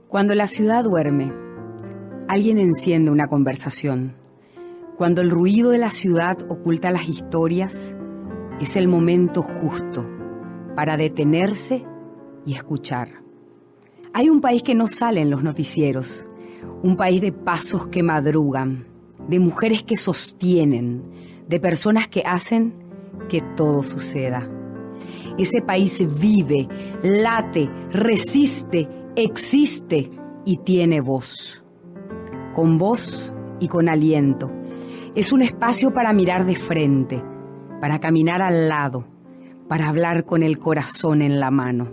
Cuando la ciudad duerme, alguien enciende una conversación. Cuando el ruido de la ciudad oculta las historias, es el momento justo para detenerse y escuchar. Hay un país que no sale en los noticieros, un país de pasos que madrugan, de mujeres que sostienen, de personas que hacen que todo suceda. Ese país vive, late, resiste, existe y tiene voz. Con voz y con aliento. Es un espacio para mirar de frente, para caminar al lado, para hablar con el corazón en la mano.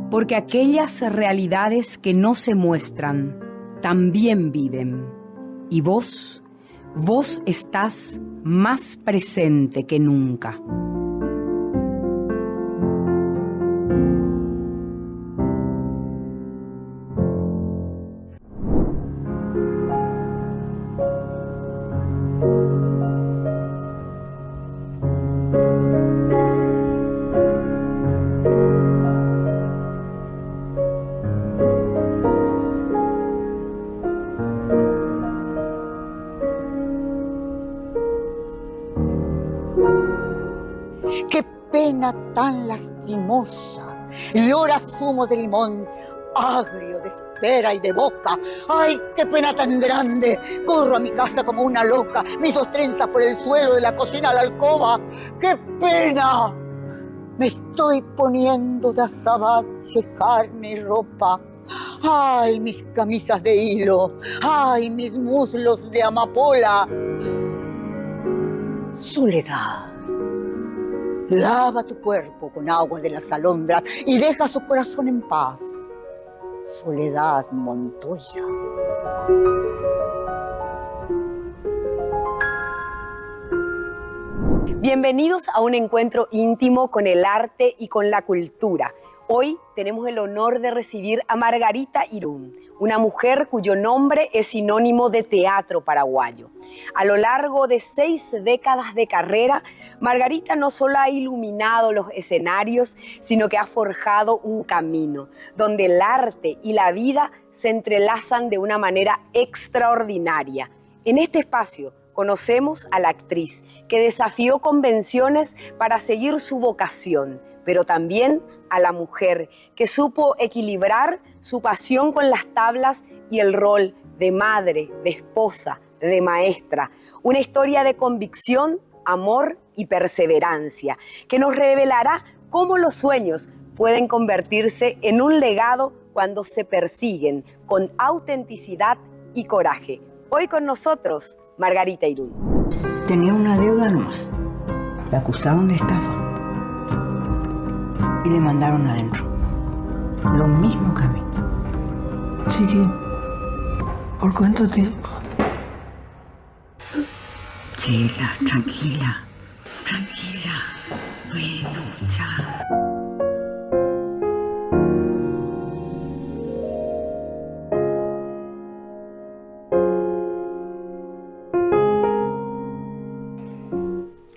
Porque aquellas realidades que no se muestran también viven. Y vos estás más presente que nunca. ¡Qué pena tan lastimosa! Llora zumo de limón, agrio de espera y de boca. ¡Ay, qué pena tan grande! Corro a mi casa como una loca, mis dos trenzas por el suelo de la cocina a la alcoba. ¡Qué pena! Me estoy poniendo de azabache, carne y ropa. ¡Ay, mis camisas de hilo! ¡Ay, mis muslos de amapola! Soledad. Lava tu cuerpo con agua de las alondras y deja su corazón en paz. Soledad Montoya. Bienvenidos a un encuentro íntimo con el arte y con la cultura. Hoy tenemos el honor de recibir a Margarita Irún, una mujer cuyo nombre es sinónimo de teatro paraguayo. A lo largo de 6 décadas de carrera, Margarita no solo ha iluminado los escenarios, sino que ha forjado un camino donde el arte y la vida se entrelazan de una manera extraordinaria. En este espacio conocemos a la actriz que desafió convenciones para seguir su vocación, pero también a la mujer que supo equilibrar su pasión con las tablas y el rol de madre, de esposa, de maestra. Una historia de convicción, amor y perseverancia que nos revelará cómo los sueños pueden convertirse en un legado cuando se persiguen con autenticidad y coraje. Hoy con nosotros, Margarita Irún. Tenía una deuda nomás. La acusaron de estafa y le mandaron adentro. Lo mismo que a mí. Chiqui, ¿por cuánto tiempo? Chela, tranquila. Bueno, ya.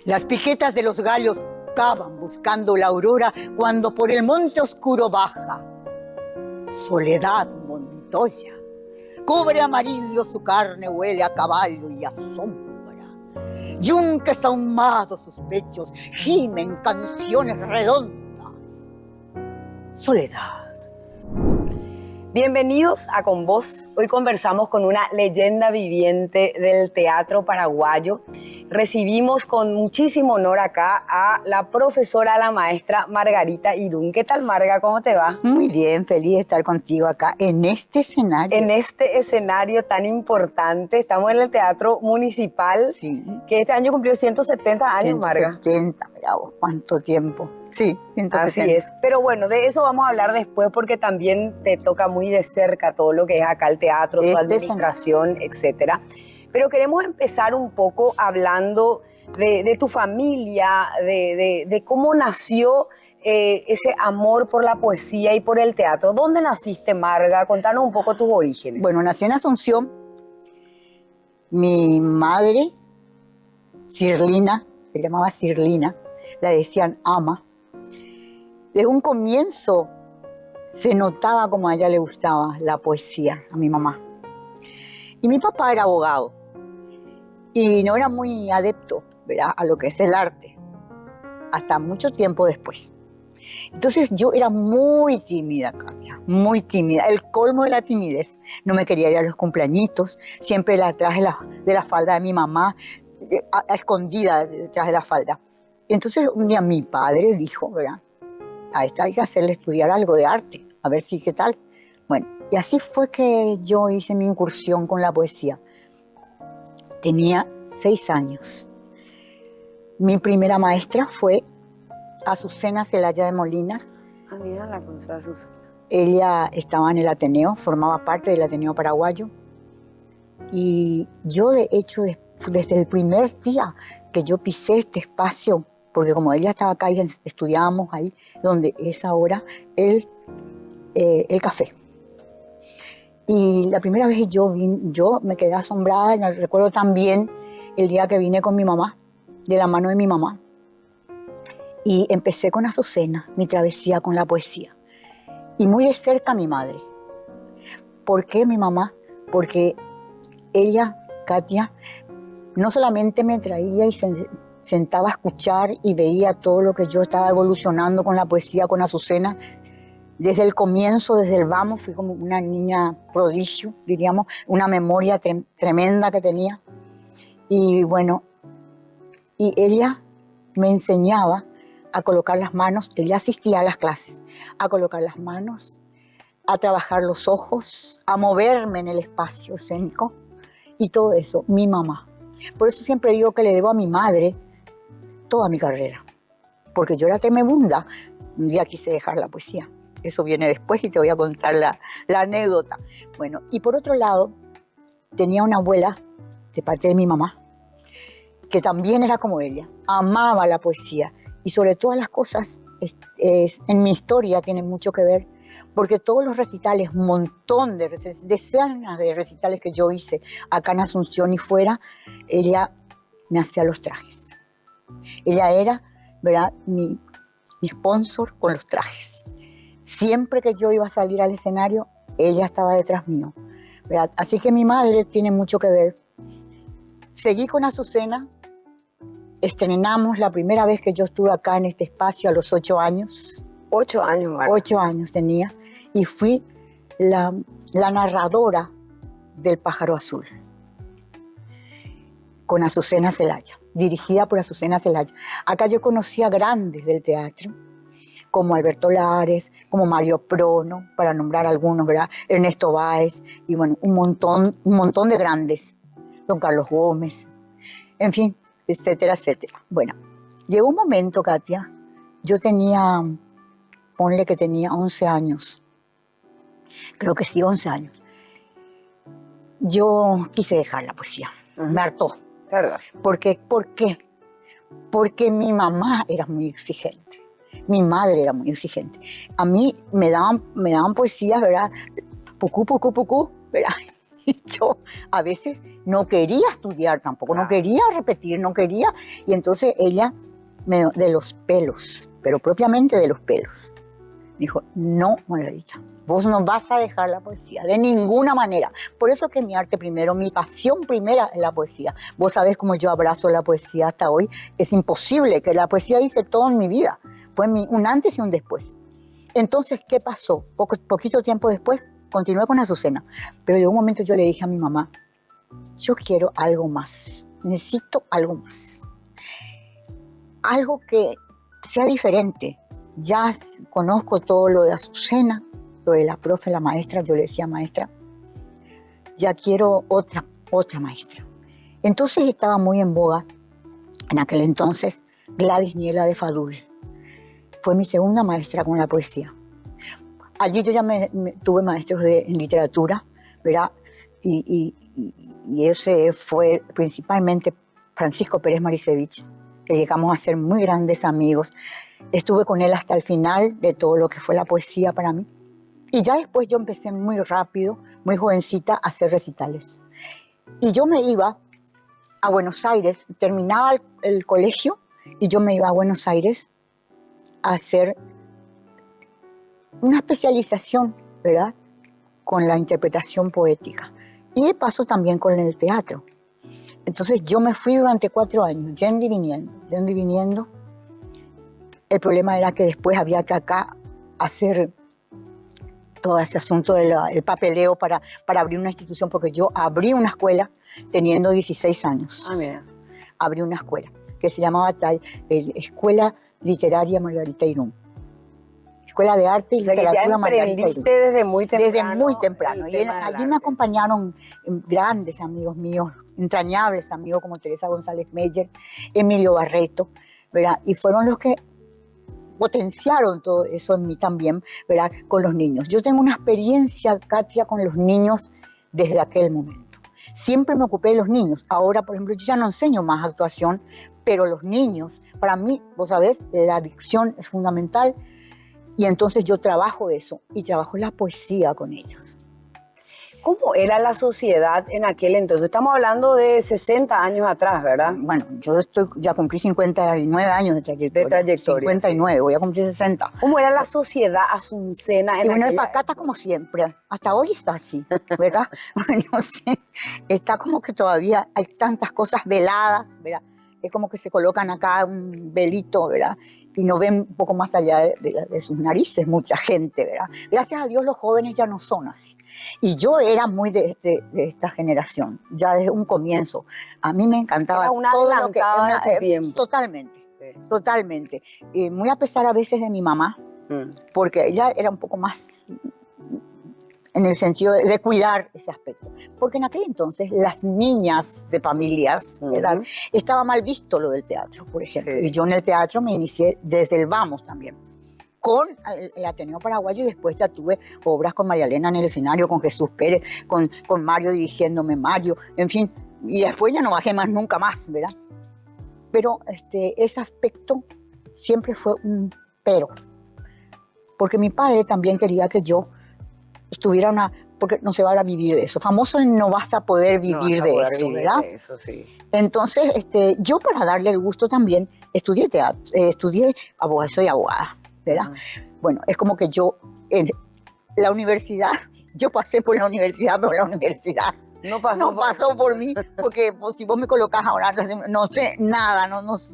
Las piquetas de los gallos cavan buscando la aurora cuando por el monte oscuro baja Soledad Montoya. Cobre amarillo su carne huele a caballo y a sombra. Yunques ahumados sus pechos gimen canciones redondas. Soledad. Bienvenidos a Con Vos. Hoy conversamos con una leyenda viviente del teatro paraguayo. Recibimos con muchísimo honor acá a la profesora, la maestra Margarita Irún. ¿Qué tal, Marga? ¿Cómo te va? Muy bien, feliz de estar contigo acá en este escenario. En este escenario tan importante. Estamos en el Teatro Municipal, Sí. que este año cumplió 170 años, 170, Marga. mira vos, cuánto tiempo. Sí, 170. Así es. Pero bueno, de eso vamos a hablar después porque también te toca muy de cerca todo lo que es acá el teatro, su administración, etcétera. Pero queremos empezar un poco hablando de tu familia, de cómo nació ese amor por la poesía y por el teatro. ¿Dónde naciste, Marga? Contanos un poco tus orígenes. Bueno, nací en Asunción. Mi madre, Cirlina, se llamaba Cirlina, la decían Ama. desde un comienzo se notaba como a ella le gustaba la poesía, a mi mamá. Y mi papá era abogado y no era muy adepto, ¿verdad?, a lo que es el arte, hasta mucho tiempo después. Entonces yo era muy tímida, Katia, muy tímida, el colmo de la timidez. No me quería ir a los cumpleañitos, siempre detrás de la falda de mi mamá, a escondida detrás de la falda. Entonces un día mi padre dijo, ¿verdad?, a esta hay que hacerle estudiar algo de arte, a ver si qué tal. Bueno, y así fue que yo hice mi incursión con la poesía. Tenía 6 años. Mi primera maestra fue Azucena Celaya de Molinas. Ah, mira, la conocí a Susana. Ella estaba en el Ateneo, formaba parte del Ateneo Paraguayo. Y yo, de hecho, desde el primer día que yo pisé este espacio, porque como ella estaba acá y estudiábamos ahí, donde es ahora el café. Y la primera vez que yo me quedé asombrada, y recuerdo también el día que vine con mi mamá, de la mano de mi mamá. Y empecé con Azucena, mi travesía con la poesía. Y muy de cerca a mi madre. ¿Por qué mi mamá? Porque ella, Katia, no solamente me traía y se sentaba a escuchar y veía todo lo que yo estaba evolucionando con la poesía, con Azucena. Desde el comienzo, desde el vamos, fui como una niña prodigio, diríamos, una memoria tremenda que tenía. Y bueno, y ella me enseñaba a colocar las manos, ella asistía a las clases, a colocar las manos, a trabajar los ojos, a moverme en el espacio escénico y todo eso, mi mamá. Por eso siempre digo que le debo a mi madre toda mi carrera, porque yo era tremenda. Un día quise dejar la poesía, eso viene después y te voy a contar la anécdota. Bueno, y por otro lado, tenía una abuela de parte de mi mamá, que también era como ella, amaba la poesía. Y sobre todas las cosas, en mi historia tiene mucho que ver, porque todos los recitales, un montón de decenas de recitales que yo hice acá en Asunción y fuera, ella me hacía los trajes. Ella era, ¿verdad?, mi sponsor con los trajes. Siempre que yo iba a salir al escenario, ella estaba detrás mío, ¿verdad? Así que mi madre tiene mucho que ver. Seguí con Azucena. Estrenamos la primera vez que yo estuve acá en este espacio a los 8 años. 8 años, Marta. 8 años tenía. Y fui la narradora del Pájaro Azul. Con Azucena Celaya, dirigida por Azucena Celaya. Acá yo conocí a grandes del teatro, como Alberto Lares, como Mario Prono, para nombrar algunos, ¿verdad? Ernesto Báez, y bueno, un montón de grandes. Don Carlos Gómez, en fin, etcétera, etcétera. Bueno, llegó un momento, Katia, yo tenía, ponle que tenía 11 años, creo que sí, 11 años. Yo quise dejar la poesía, me hartó. ¿Verdad? ¿Por qué? Porque mi mamá era muy exigente, mi madre era muy exigente. A mí me daban poesías, ¿verdad? Pucú, pucú, pucú, ¿verdad? Y yo a veces no quería estudiar tampoco, no quería repetir, no quería. Y entonces ella, de los pelos, pero propiamente de los pelos, dijo, no, Margarita, vos no vas a dejar la poesía, de ninguna manera. Por eso que mi arte primero, mi pasión primera es la poesía. Vos sabés cómo yo abrazo la poesía hasta hoy. Es imposible, que la poesía dice todo en mi vida. Fue un antes y un después. Entonces, ¿qué pasó? Poquito tiempo después, continué con Azucena. Pero de un momento yo le dije a mi mamá, yo quiero algo más. Necesito algo más. Algo que sea diferente. Ya conozco todo lo de Azucena, lo de la profe, la maestra, yo le decía maestra, ya quiero otra maestra. Entonces estaba muy en boga, en aquel entonces, Gladys Niela de Fadul. Fue mi segunda maestra con la poesía. Allí yo ya tuve maestros en literatura, ¿verdad? Y ese fue principalmente Francisco Pérez Maricevich, que llegamos a ser muy grandes amigos. Estuve con él hasta el final de todo lo que fue la poesía para mí. Y ya después yo empecé muy rápido, muy jovencita, a hacer recitales. Y yo me iba a Buenos Aires, terminaba el colegio y yo me iba a Buenos Aires a hacer una especialización, ¿verdad?, con la interpretación poética. Y de paso también con el teatro. Entonces yo me fui durante 4 años, yendo y viniendo. El problema era que después había que acá hacer todo ese asunto del papeleo para abrir una institución, porque yo abrí una escuela teniendo 16 años. Ah, mira. Abrí una escuela que se llamaba Escuela Literaria Margarita Irún. Escuela de Arte y O sea, que ya Literatura Margarita Irún. emprendiste desde muy temprano. Desde muy temprano. el Y tema del allí me arte. acompañaron grandes amigos míos, entrañables amigos como Teresa González Meyer, Emilio Barreto, ¿verdad? Y fueron los que potenciaron todo eso en mí también, ¿verdad?, con los niños. Yo tengo una experiencia, Katia, con los niños desde aquel momento. Siempre me ocupé de los niños. Ahora, por ejemplo, yo ya no enseño más actuación, pero los niños, para mí, vos sabés, la adicción es fundamental. Y entonces yo trabajo eso y trabajo la poesía con ellos. ¿Cómo era la sociedad en aquel entonces? Estamos hablando de 60 años atrás, ¿verdad? Bueno, ya cumplí 59 años de trayectoria. De trayectoria, 59, voy a cumplir 60. ¿Cómo era la sociedad asuncena en Y bueno, el aquella pacata como siempre, hasta hoy está así, ¿verdad? No sé, está como que todavía hay tantas cosas veladas, ¿verdad? Es como que se colocan acá un velito, ¿verdad? Y no ven un poco más allá de sus narices mucha gente, ¿verdad? Gracias a Dios los jóvenes ya no son así. Y yo era muy de esta generación, ya desde un comienzo. A mí me encantaba Era una todo lo que... adelantada de tu tiempo. Totalmente, Sí. totalmente. Muy a pesar a veces de mi mamá, porque ella era un poco más en el sentido de cuidar ese aspecto. Porque en aquel entonces las niñas de familias, ¿verdad?, estaba mal visto lo del teatro, por ejemplo. Sí. Y yo en el teatro me inicié desde el Vamos también, con el Ateneo Paraguayo, y después ya tuve obras con María Elena en el escenario, con Jesús Pérez, con Mario dirigiéndome, Mario, en fin. Y después ya no bajé más, nunca más, ¿verdad? Pero ese aspecto siempre fue un pero. Porque mi padre también quería que yo estuviera porque no se va a vivir de eso. Famoso no vas a poder vivir de eso, ¿verdad? Eso, sí. Entonces, yo para darle el gusto también estudié teatro, estudié abogada, soy abogada, ¿verdad? Bueno, es como que yo en la universidad, yo pasé por la universidad, pero la universidad No pasó por mí, porque pues, si vos me colocás ahora, no sé nada,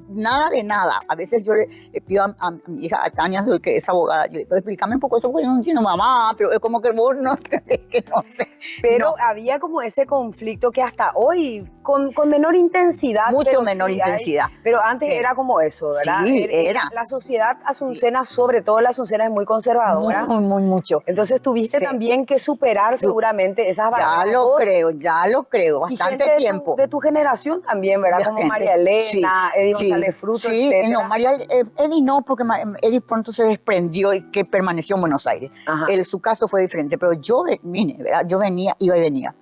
nada de nada. A veces yo le pido a mi hija, a Tania, que es abogada, yo le digo, explícame un poco eso, porque yo no entiendo, mamá, pero es como que vos no, que no sé. Pero No. había como ese conflicto que hasta hoy, con menor intensidad. Mucho pero menor sí hay. intensidad. Pero antes Sí. era como eso, ¿verdad? Sí, era. La sociedad asuncena, sobre todo la asuncena, es muy conservadora. Muy, mucho. Entonces tuviste Sí. también que superar seguramente esas barreras. Ya Vos lo creo, y bastante gente tiempo. de tu generación también, ¿verdad? La Como gente, María Elena, sí, Eddie sí, González Fruto, sí, etcétera. no, Eddie no, porque Eddie pronto se desprendió y que permaneció en Buenos Aires. Ajá. Su caso fue diferente, pero yo vine, ¿verdad? Yo venía, iba y venía.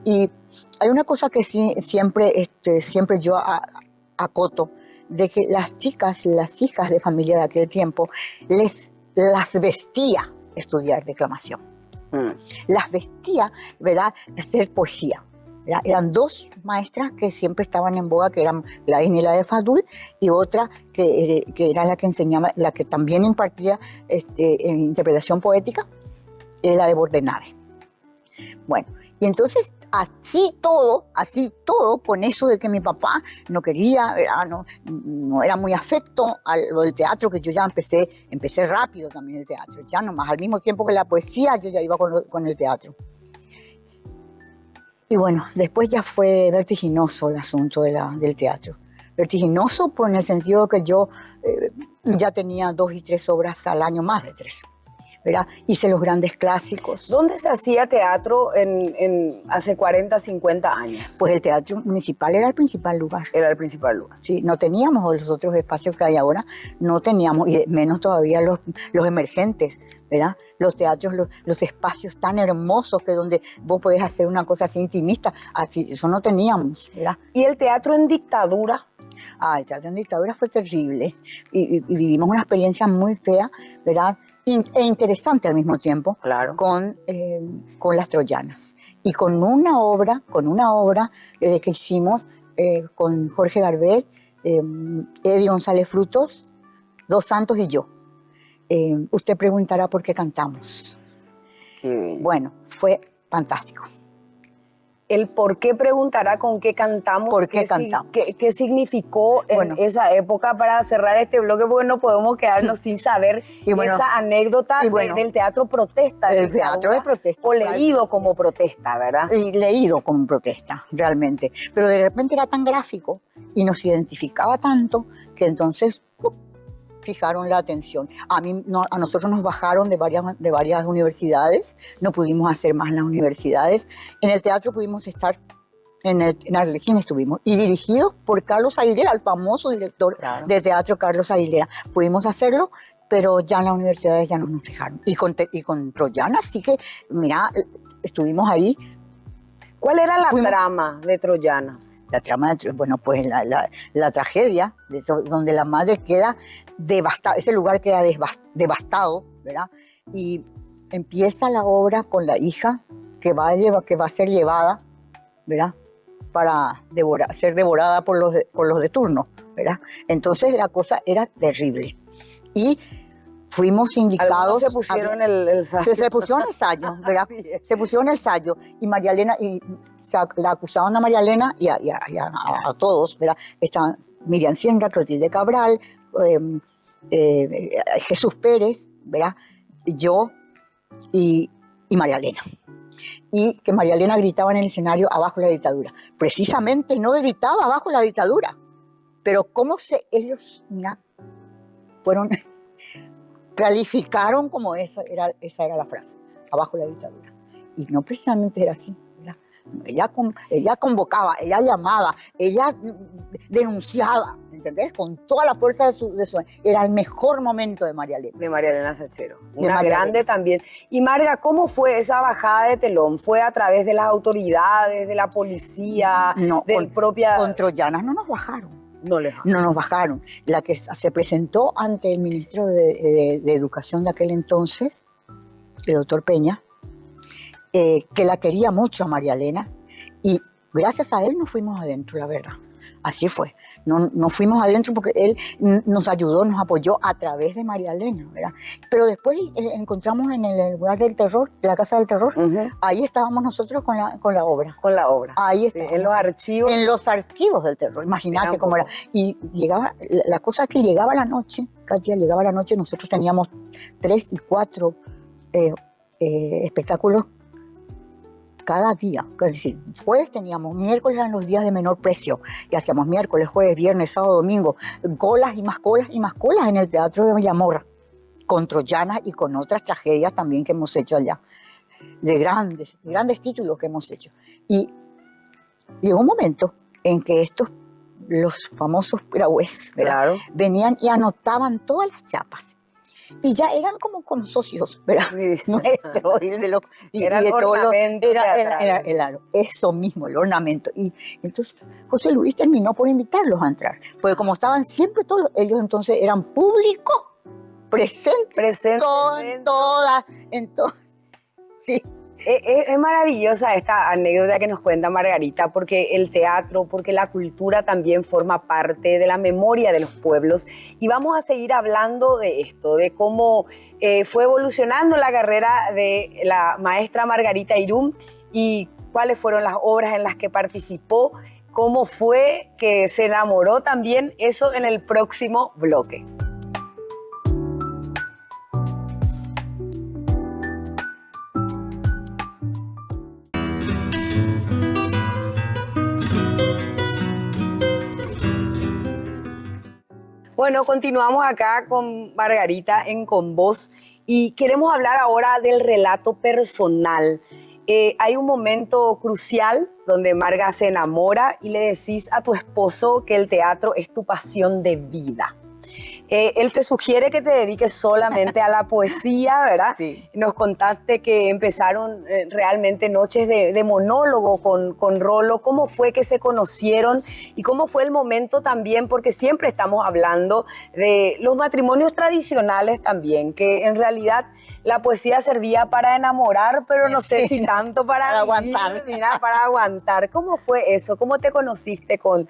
Y hay una cosa que sí, siempre yo acoto, de que las chicas, las hijas de familia de aquel tiempo, las vestía estudiar declamación. Las vestía, ¿verdad?, hacer poesía. ¿Verdad? Eran 2 maestras que siempre estaban en boga, que eran la Inela de Fadul y otra que era la que enseñaba, la que también impartía en interpretación poética, la de Bordenave. Bueno, y entonces así todo, con eso de que mi papá no quería, ¿verdad? No era muy afecto a lo del teatro, que yo ya empecé rápido también el teatro, ya nomás, al mismo tiempo que la poesía, yo ya iba con el teatro. Y bueno, después ya fue vertiginoso el asunto del teatro. Vertiginoso en el sentido que yo ya tenía 2 y 3 obras al año, más de 3. ¿Verdad? Hice los grandes clásicos. ¿Dónde se hacía teatro hace 40, 50 años? Pues el teatro municipal era el principal lugar. Era el principal lugar. Sí, no teníamos los otros espacios que hay ahora, no teníamos, y menos todavía los emergentes, ¿verdad? Los teatros, los espacios tan hermosos que donde vos podés hacer una cosa así intimista, así, eso no teníamos, ¿verdad? ¿Y el teatro en dictadura? El teatro en dictadura fue terrible y vivimos una experiencia muy fea, ¿verdad? E interesante al mismo tiempo, Claro. con Las Troyanas. Y con una obra que hicimos con Jorge Garbet, Eddie González Frutos, Dos Santos y yo. Usted preguntará por qué cantamos. Qué bello. Bueno, fue fantástico. El por qué preguntará con qué cantamos. ¿Por qué cantamos? ¿Qué significó en Bueno. esa época para cerrar este bloque? Porque no podemos quedarnos sin saber Y bueno, esa anécdota y bueno, del teatro protesta. el teatro de protesta, O claro. leído como protesta, ¿verdad? Y leído como protesta, realmente. Pero de repente era tan gráfico y nos identificaba tanto que entonces fijaron la atención. A nosotros nos bajaron de varias universidades, no pudimos hacer más en las universidades. En el teatro pudimos estar, en Arlequín estuvimos, y dirigidos por Carlos Aguilera, el famoso director de teatro Carlos Aguilera. Pudimos hacerlo, pero ya en las universidades ya no nos dejaron. Y con Troyana sí que, mira, estuvimos ahí. ¿Cuál era la trama de Troyanas? La trama, bueno, pues la tragedia, donde la madre queda devastada, ese lugar queda devastado, ¿verdad? Y empieza la obra con la hija que va a ser llevada, ¿verdad? Para ser devorada por los de turno, ¿verdad? Entonces la cosa era terrible. Y fuimos indicados. Algunos se pusieron el sayo. Se pusieron el sayo, ¿verdad? Se pusieron el sayo. Y María Elena, la acusaban a María Elena y a todos, ¿verdad? Estaban Miriam Sienra, Clotilde Cabral, Jesús Pérez, ¿verdad? Yo y María Elena. Y que María Elena gritaba en el escenario abajo la dictadura. Precisamente no gritaba abajo la dictadura. Pero ellos, mira, fueron... calificaron como esa era la frase, abajo la dictadura. Y no precisamente era así, ¿verdad? Ella convocaba, ella llamaba, ella denunciaba, ¿entendés? Con toda la fuerza de su... Era el mejor momento de María Elena. De María Elena Sachero. De Una María grande Elena. también. Y Marga, ¿cómo fue esa bajada de telón? ¿Fue a través de las autoridades, de la policía, No, propia...? con Troyanas no nos bajaron. No les No nos bajaron. La que se presentó ante el ministro de Educación de aquel entonces, el doctor Peña, que la quería mucho a María Elena, y gracias a él nos fuimos adentro, la verdad. Así fue. No fuimos adentro porque él nos ayudó, nos apoyó a través de María Elena, ¿verdad? Pero después encontramos en el lugar del terror, la Casa del Terror, ahí estábamos nosotros con la obra. Con la obra. Ahí Sí, estábamos. en los archivos. En los archivos del terror, imagínate cómo era. Y llegaba, la cosa es que llegaba la noche, Katia, llegaba la noche, nosotros teníamos 3 y 4 espectáculos cada día. Es decir, jueves teníamos, miércoles eran los días de menor precio, y hacíamos miércoles, jueves, viernes, sábado, domingo, colas y más colas y más colas en el Teatro de Villamorra, con Troyanas y con otras tragedias también que hemos hecho allá, de grandes títulos que hemos hecho. Y llegó un momento en que los famosos piragües, Claro. venían y anotaban todas las chapas. Y ya eran como socios, ¿verdad? Sí. Nuestros, Eran ornamentos teatrales. eso mismo, el ornamento. Y entonces José Luis terminó por invitarlos a entrar, porque como estaban siempre todos, ellos entonces eran público, presentes en todo. Sí. Es maravillosa esta anécdota que nos cuenta Margarita, porque el teatro, porque la cultura también forma parte de la memoria de los pueblos. Y vamos a seguir hablando de esto, de cómo fue evolucionando la carrera de la maestra Margarita Irún y cuáles fueron las obras en las que participó, cómo fue que se enamoró también, eso en el próximo bloque. Bueno, continuamos acá con Margarita en Con Vos y queremos hablar ahora del relato personal. Hay un momento crucial donde Marga se enamora y le decís a tu esposo que el teatro es tu pasión de vida. Él te sugiere que te dediques solamente a la poesía, ¿verdad? Sí. Nos contaste que empezaron realmente noches de monólogo con Rolo. ¿Cómo fue que se conocieron y cómo fue el momento también? Porque siempre estamos hablando de los matrimonios tradicionales también, que en realidad la poesía servía para enamorar, pero no sé si tanto para aguantar. Mira, para aguantar. ¿Cómo fue eso? ¿Cómo te conociste con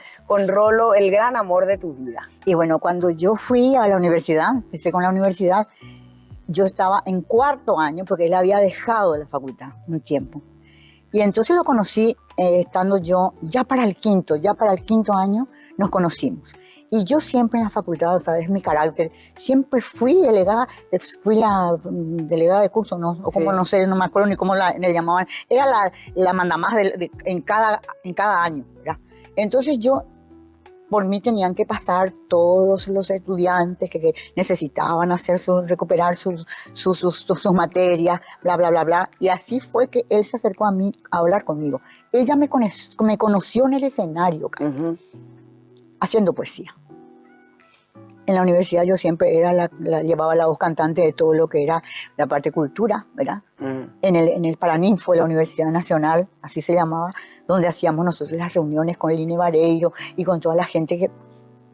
Rolo, el gran amor de tu vida? Y bueno, cuando yo fui a la universidad, empecé con la universidad, yo estaba en cuarto año, porque él había dejado la facultad un tiempo. Y entonces lo conocí estando yo ya para el quinto año nos conocimos. Y yo siempre en la facultad, ¿sabes? Mi carácter, siempre fui la delegada de curso, ¿no? O como, sí. No sé, no me acuerdo ni cómo le llamaban. Era la mandamás en cada año, ¿verdad? Entonces yo, por mí tenían que pasar todos los estudiantes que necesitaban recuperar sus materias, bla, bla, bla, bla. Y así fue que él se acercó a mí a hablar conmigo. Él ya me conoció en el escenario, haciendo poesía. En la universidad yo siempre llevaba la voz cantante de todo lo que era la parte cultura, ¿verdad? En el Paraninfo de la Universidad Nacional, así se llamaba, donde hacíamos nosotros las reuniones con el Ine Vareiro y con toda la gente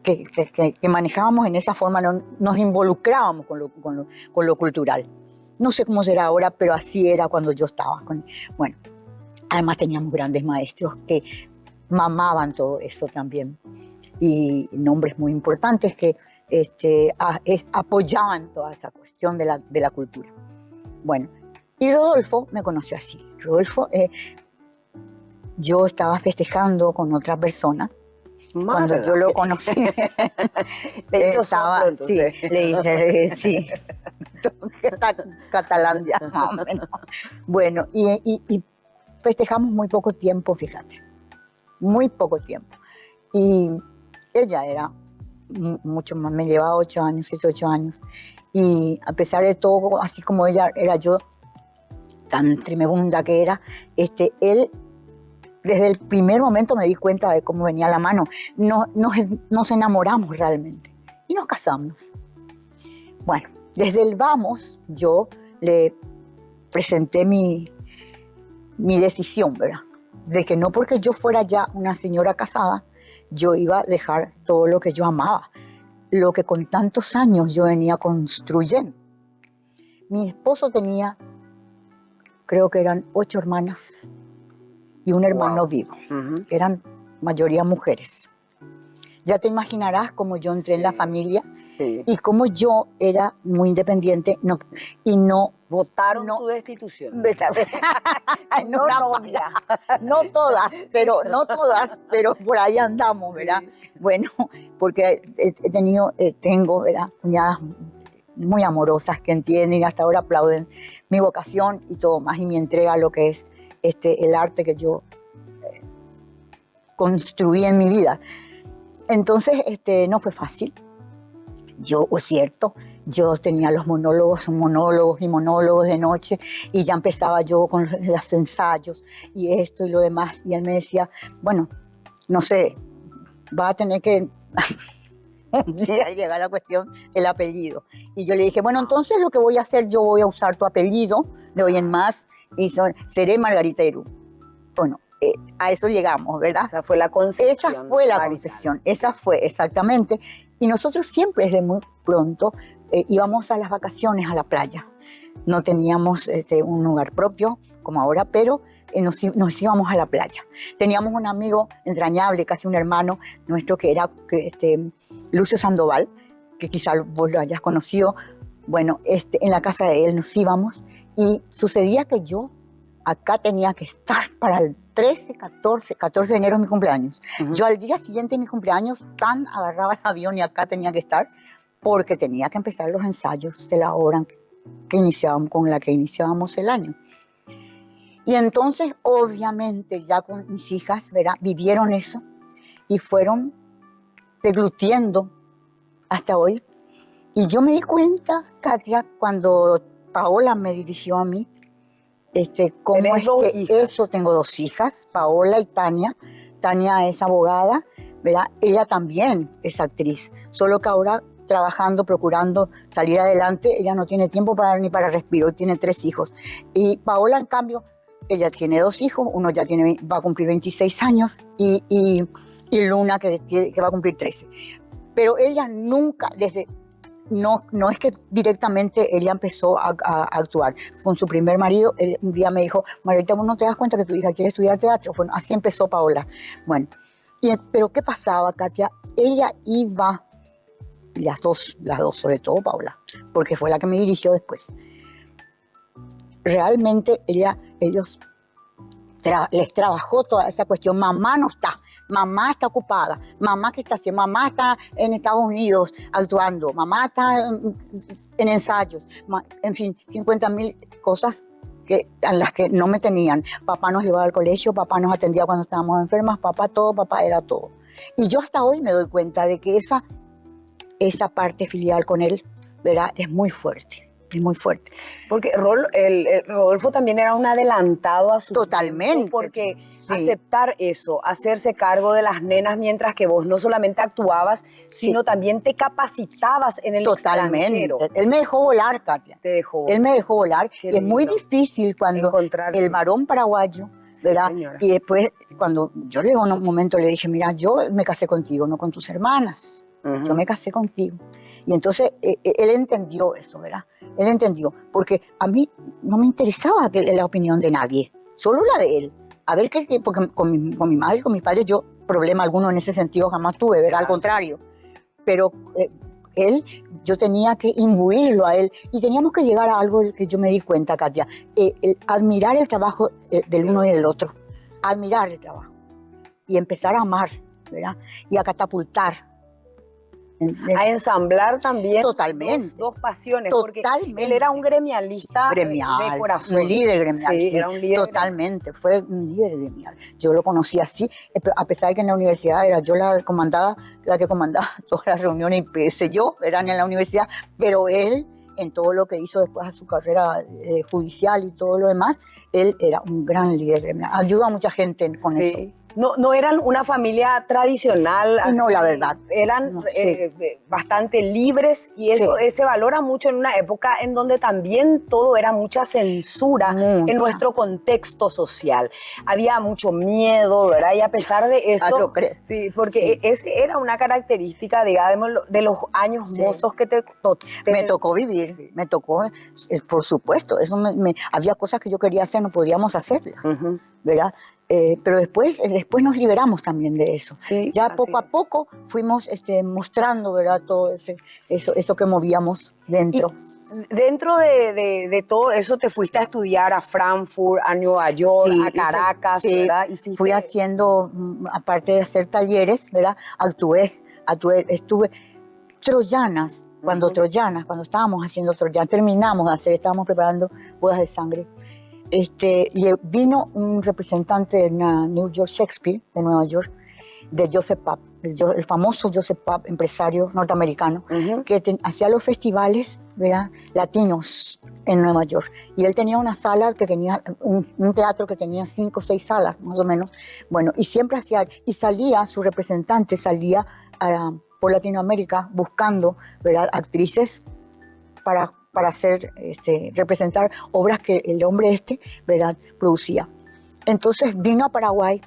que manejábamos en esa forma, nos involucrábamos con lo cultural. No sé cómo será ahora, pero así era cuando yo estaba. Bueno, además teníamos grandes maestros que mamaban todo eso también. Y nombres muy importantes que apoyaban toda esa cuestión de la cultura. Bueno, y Rodolfo me conoció así. Rodolfo, yo estaba festejando con otra persona. Cuando yo lo conocí, le dije, sí, catalán ya, más o menos. Bueno, y festejamos muy poco tiempo, fíjate, muy poco tiempo. Y ella era mucho más, me llevaba 8 años, 7, 8 años. Y a pesar de todo, así como ella era yo, tan tremenda que era, él, desde el primer momento me di cuenta de cómo venía la mano. Nos enamoramos realmente y nos casamos. Bueno, desde el vamos, yo le presenté mi decisión, ¿verdad? De que no porque yo fuera ya una señora casada, yo iba a dejar todo lo que yo amaba, lo que con tantos años yo venía construyendo. Mi esposo tenía, creo que eran 8 hermanas y un hermano vivo. Eran mayoría mujeres. Ya te imaginarás cómo yo entré en la familia y cómo yo era muy independiente y no... Votaron tu destitución. No todas, pero por ahí andamos, ¿verdad? Bueno, porque tengo, ¿verdad? Cuñadas muy amorosas que entienden y hasta ahora aplauden mi vocación y todo más, y mi entrega a lo que es el arte que yo construí en mi vida. Entonces, no fue fácil. Es cierto, yo tenía los monólogos de noche, y ya empezaba yo con los ensayos y esto y lo demás, y él me decía, bueno, no sé, va a tener que un día llegar la cuestión del apellido. Y yo le dije, bueno, entonces lo que voy a hacer, yo voy a usar tu apellido de hoy en más, y seré Margarita Irún. Bueno, a eso llegamos, ¿verdad? Esa fue la concesión. Esa fue la concesión, esa fue exactamente. Y nosotros siempre desde muy pronto íbamos a las vacaciones a la playa. No teníamos un lugar propio como ahora, pero nos íbamos a la playa. Teníamos un amigo entrañable, casi un hermano nuestro, que era Lucio Sandoval, que quizá vos lo hayas conocido. Bueno, en la casa de él nos íbamos, y sucedía que yo acá tenía que estar para el 14 de enero es mi cumpleaños. Yo al día siguiente de mi cumpleaños agarraba el avión y acá tenía que estar, porque tenía que empezar los ensayos de la obra con la que iniciábamos el año. Y entonces, obviamente, ya con mis hijas, ¿verdad?, vivieron eso y fueron deglutiendo hasta hoy. Y yo me di cuenta, Katia, cuando Paola me dirigió a mí, cómo es que eso, tengo 2 hijas, Paola y Tania. Tania es abogada, ¿verdad? Ella también es actriz, solo que ahora trabajando, procurando salir adelante, ella no tiene tiempo ni para respirar, tiene 3 hijos. Y Paola, en cambio, ella tiene 2 hijos, uno ya va a cumplir 26 años, y Luna, que va a cumplir 13. Pero ella nunca, no es que directamente ella empezó a actuar. Con su primer marido, él un día me dijo, Margarita, ¿vos no te das cuenta que tu hija quiere estudiar teatro? Bueno, así empezó Paola. Bueno, pero ¿qué pasaba, Katia? Ella iba las dos sobre todo Paula, porque fue la que me dirigió después. Realmente ellos les trabajó toda esa cuestión. Mamá no está, mamá está ocupada, mamá que está haciendo, mamá está en Estados Unidos actuando, mamá está en ensayos, en fin, 50.000 cosas en las que no me tenían. Papá nos llevaba al colegio, papá nos atendía cuando estábamos enfermas, papá era todo. Y yo hasta hoy me doy cuenta de que esa parte filial con él, ¿verdad? Es muy fuerte. Es muy fuerte. Porque Rodolfo también era un adelantado a su Totalmente. tiempo, porque aceptar eso, hacerse cargo de las nenas mientras que vos no solamente actuabas, sino también te capacitabas en el extranjero. Él me dejó volar, Katia. Te dejó volar. Él me dejó volar. Qué y es muy difícil cuando el varón paraguayo, ¿verdad? Sí, y después, cuando yo le en un momento le dije, mira, yo me casé contigo, no con tus hermanas. Yo me casé contigo. Y entonces él entendió eso, ¿verdad? Él entendió, porque a mí no me interesaba la opinión de nadie, solo la de él. A ver, porque con mi madre y con mis padres yo problema alguno en ese sentido jamás tuve, ¿verdad? Al contrario. Pero yo tenía que imbuirlo a él y teníamos que llegar a algo que yo me di cuenta, Katia, admirar el trabajo del uno y del otro, admirar el trabajo y empezar a amar, ¿verdad? Y a catapultar. A ensamblar también totalmente dos pasiones, totalmente. Porque él era un gremialista de corazón. Un líder gremial, sí, era un líder totalmente, fue un líder gremial. Yo lo conocí así, a pesar de que en la universidad era yo la que comandaba todas las reuniones y qué sé yo, eran en la universidad, pero él, en todo lo que hizo después a su carrera judicial y todo lo demás, él era un gran líder gremial. Ayuda a mucha gente con eso. No eran una familia tradicional. No, la verdad. Eran bastante libres y eso se valora mucho en una época en donde también todo era mucha censura en nuestro contexto social. Había mucho miedo, ¿verdad? Y a pesar de eso, sí, porque era una característica, digamos, de los años mozos que me tocó vivir, me tocó, por supuesto, eso había cosas que yo quería hacer, no podíamos hacerlas, ¿verdad? Pero después nos liberamos también de eso. Sí, ya poco a poco fuimos mostrando, ¿verdad? Todo eso que movíamos dentro. Y dentro de todo eso te fuiste a estudiar a Frankfurt, a Nueva York, a Caracas, ¿verdad? Fui haciendo, aparte de hacer talleres, ¿verdad? Estuve Troyanas, cuando estábamos haciendo Troyanas, terminamos de hacer, estábamos preparando bodas de sangre. Vino un representante de New York Shakespeare, de Nueva York, de Joseph Papp, el famoso Joseph Papp, empresario norteamericano, que hacía los festivales, ¿verdad?, latinos en Nueva York. Y él tenía una sala que tenía, un teatro que tenía 5 o 6 salas, más o menos. Bueno, y siempre su representante salía por Latinoamérica buscando, ¿verdad?, actrices para hacer, representar obras que el hombre ¿verdad?, producía. Entonces vino a Paraguay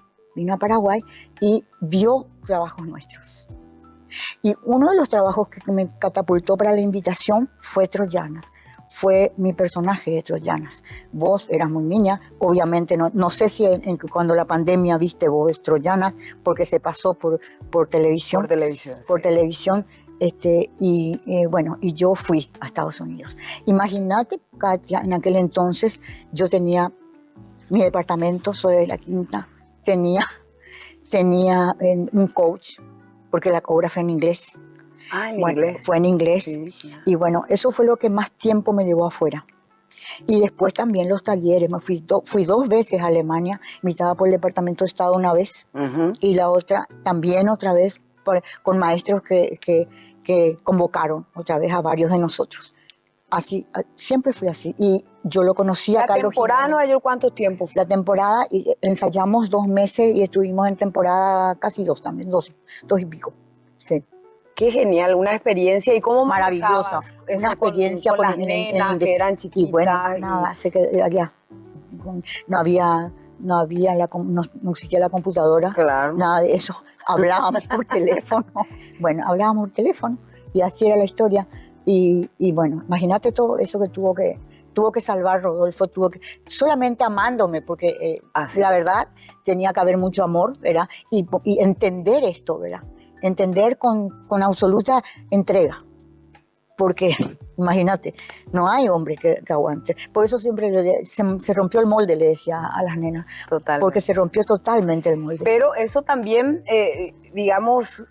y vio trabajos nuestros. Y uno de los trabajos que me catapultó para la invitación fue Troyanas. Fue mi personaje de Troyanas. Vos eras muy niña, obviamente no sé si cuando la pandemia viste vos Troyanas, porque se pasó por televisión. Por televisión. Y yo fui a Estados Unidos. Imagínate, Katia, en aquel entonces yo tenía mi departamento, soy de la Quinta, tenía un coach, porque la obra fue en inglés. Inglés. Fue en inglés. Sí. Y bueno, eso fue lo que más tiempo me llevó afuera. Y después también los talleres. Fui 2 veces a Alemania, invitada por el Departamento de Estado una vez, y la otra también otra vez con maestros que convocaron otra vez a varios de nosotros. Así, siempre fui así. Y yo lo conocí a Carlos Jiménez. ¿La temporada Nueva York cuánto tiempo fue? La temporada, ensayamos 2 meses y estuvimos en temporada casi 2 también, 2 y pico. Sí. Qué genial, una experiencia. ¿Y cómo maravillosa? Una experiencia con las nenas que eran chiquitas. Y bueno, nada, no existía la computadora, claro, nada de eso. Hablábamos por teléfono. Hablábamos por teléfono y así era la historia. Y bueno, imagínate todo eso que tuvo que salvar Rodolfo, solamente amándome, porque la verdad tenía que haber mucho amor, ¿verdad? Y entender esto, ¿verdad? entender con absoluta entrega. Porque, imagínate, no hay hombre que aguante. Por eso siempre se rompió el molde, le decía a las nenas. Totalmente. Porque se rompió totalmente el molde. Pero eso también, digamos,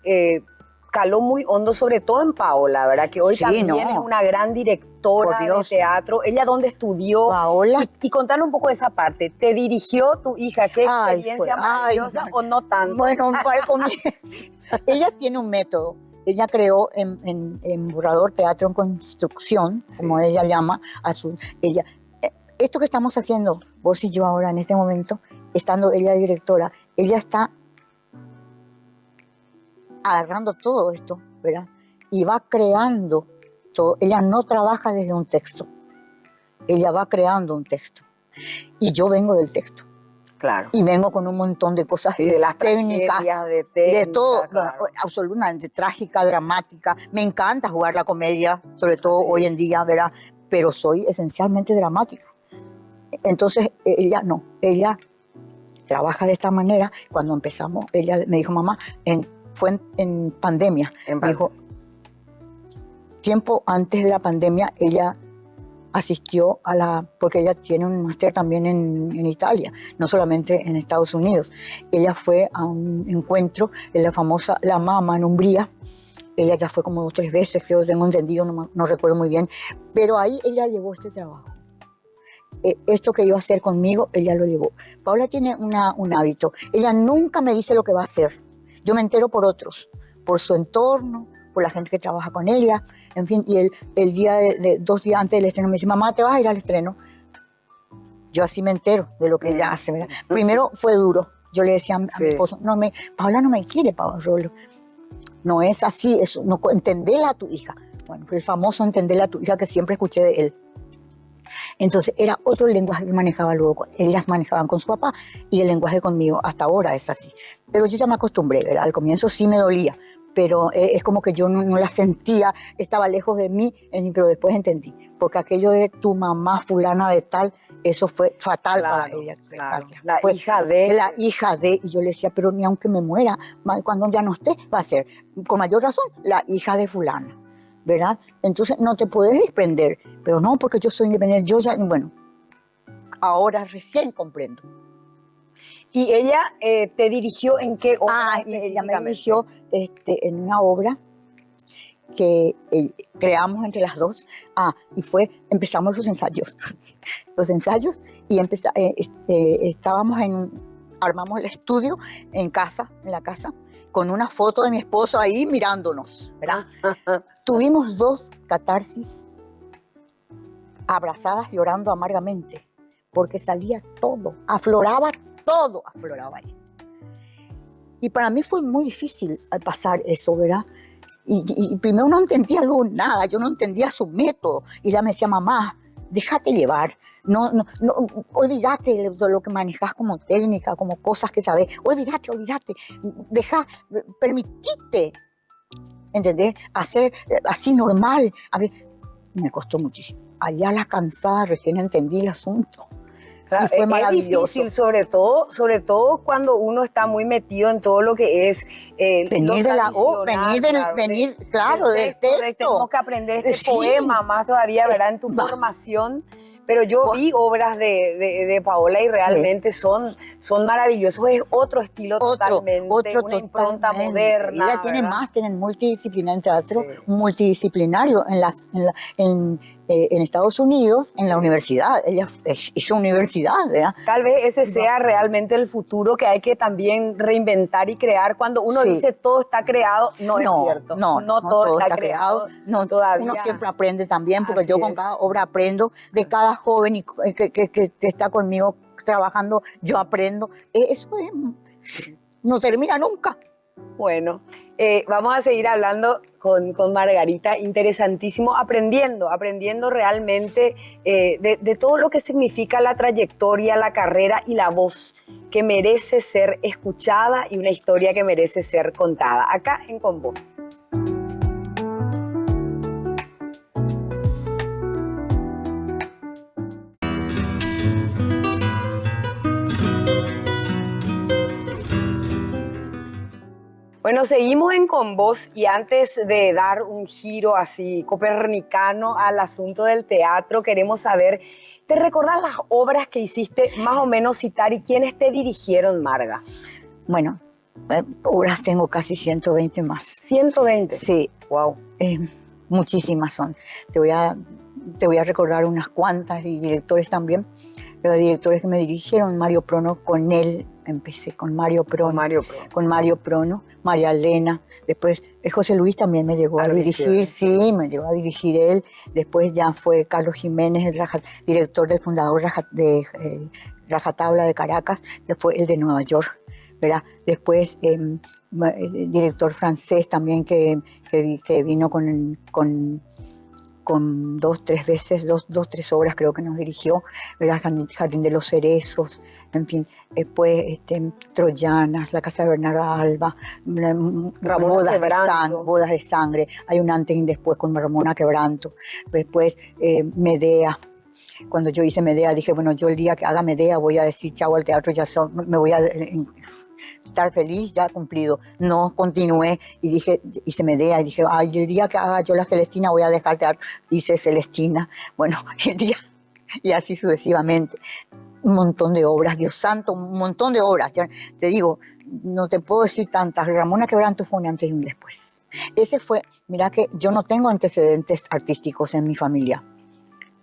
caló muy hondo, sobre todo en Paola, ¿verdad? Que hoy Sí, también no. es una gran directora Por de Dios. teatro. ¿Ella dónde estudió? Paola. Y contanos un poco de esa parte. ¿Te dirigió tu hija? ¿Qué Ay, experiencia fue- maravillosa ay, o no tanto? Bueno, al comienzo. Ella tiene un método. Ella creó en Borrador Teatro en Construcción, como ella llama a su... Esto que estamos haciendo, vos y yo ahora en este momento, estando ella directora, ella está agarrando todo esto, ¿verdad? Y va creando todo. Ella no trabaja desde un texto. Ella va creando un texto. Y yo vengo del texto. Claro. Y vengo con un montón de cosas Y de las técnicas, tragedias, de de técnica, todo, claro. absolutamente trágica, dramática. Me encanta jugar la comedia, sobre todo Así hoy es. en día, ¿verdad? Pero soy esencialmente dramática. Entonces, ella no, ella trabaja de esta manera. Cuando empezamos, ella me dijo, mamá, fue en pandemia. En Me dijo, tiempo antes de la pandemia, ella asistió porque ella tiene un máster también en Italia, no solamente en Estados Unidos. Ella fue a un encuentro en la famosa La Mama en Umbría. Ella ya fue como 2 o 3 veces, creo, tengo entendido, no recuerdo muy bien, pero ahí ella llevó este trabajo. Esto que iba a hacer conmigo, ella lo llevó. Paola tiene un hábito, ella nunca me dice lo que va a hacer. Yo me entero por otros, por su entorno, por la gente que trabaja con ella, en fin, y el día 2 días antes del estreno me dice, mamá, ¿te vas a ir al estreno? Yo así me entero de lo que ella hace, ¿verdad? Primero fue duro, yo le decía a mi esposo, Paola no me quiere, Paola, no es así, no, entendela a tu hija. Bueno, el famoso entendela a tu hija que siempre escuché de él. Entonces era otro lenguaje que manejaba luego, ellas manejaban con su papá y el lenguaje conmigo, hasta ahora es así. Pero yo ya me acostumbré, ¿verdad? Al comienzo sí me dolía, pero es como que yo no la sentía, estaba lejos de mí, pero después entendí, porque aquello de tu mamá fulana de tal, eso fue fatal para ella. Claro. Fue hija de... La hija de, y yo le decía, pero ni aunque me muera, cuando ya no esté, va a ser, con mayor razón, la hija de fulana, ¿verdad? Entonces no te puedes desprender, pero no, porque yo soy independiente, yo ya, bueno, ahora recién comprendo. ¿Y ella te dirigió en qué obra Ella me dirigió en una obra que creamos entre las dos. Y empezamos los ensayos. Los ensayos y armamos el estudio en la casa, con una foto de mi esposo ahí mirándonos, ¿verdad? Tuvimos 2 catarsis abrazadas llorando amargamente, porque salía todo, afloraba ahí. Y para mí fue muy difícil pasar eso, ¿verdad? Y primero no entendía luego nada, yo no entendía su método. Y ella me decía, mamá, déjate llevar, no, olvídate de lo que manejas como técnica, como cosas que sabes, olvídate, permitite, ¿entendés? Hacer así normal. A ver, me costó muchísimo. Allá la cansada recién entendí el asunto. Claro, y fue maravilloso. Es difícil, sobre todo cuando uno está muy metido en todo lo que es venir del texto. Tenemos que aprender este poema más todavía, ¿verdad? En tu formación. Pero yo vi obras de Paola y realmente son maravillosos. Es otro estilo totalmente, una impronta moderna. Ella tiene máster en multidisciplina en teatro, multidisciplinario en Estados Unidos, en la universidad. Ella hizo universidad, ¿verdad? Tal vez ese sea realmente el futuro que hay que también reinventar y crear. Cuando uno dice todo está creado, no es cierto. No todo está creado. No, todavía. Uno siempre aprende también, porque Así yo con cada obra aprendo, de cada joven que está conmigo trabajando, yo aprendo. Eso no termina nunca. Bueno, vamos a seguir hablando con Margarita, interesantísimo, aprendiendo realmente de todo lo que significa la trayectoria, la carrera y la voz que merece ser escuchada y una historia que merece ser contada. Acá en Con Voz. Bueno, seguimos en Con Vos y antes de dar un giro así copernicano al asunto del teatro, queremos saber, ¿te recordás las obras que hiciste más o menos citar y quiénes te dirigieron, Marga? Bueno, obras tengo casi 120 más. 120. Sí, Wow. muchísimas son. Te voy a recordar unas cuantas y directores también. Los directores que me dirigieron, Mario Prono, con él empecé, con Mario Prono. Con Mario Prono, María Elena. Después José Luis también me llegó a dirigir, sí, me llegó a dirigir él. Después ya fue Carlos Jiménez, el director del fundador de Rajatabla de Caracas, después el de Nueva York, ¿verdad? Después el director francés también que vino con 2, 3 veces, dos, 3 obras creo que nos dirigió, ¿verdad? Jardín de los Cerezos, en fin, después Troyanas, La Casa de Bernarda Alba, Bodas de Sangre, hay un antes y un después con Ramona Quebranto, después Medea. Cuando yo hice Medea dije, bueno, yo el día que haga Medea voy a decir chau al teatro, me voy a estar feliz, ya cumplido. No continué y dije, hice Medea y dije, ay, el día que haga yo la Celestina voy a dejar teatro. Hice Celestina, bueno, el día, y así sucesivamente. Un montón de obras, Dios santo, un montón de obras. Ya te digo, no te puedo decir tantas. Ramona Quebranto fue un antes y un después. Ese fue, mira que yo no tengo antecedentes artísticos en mi familia.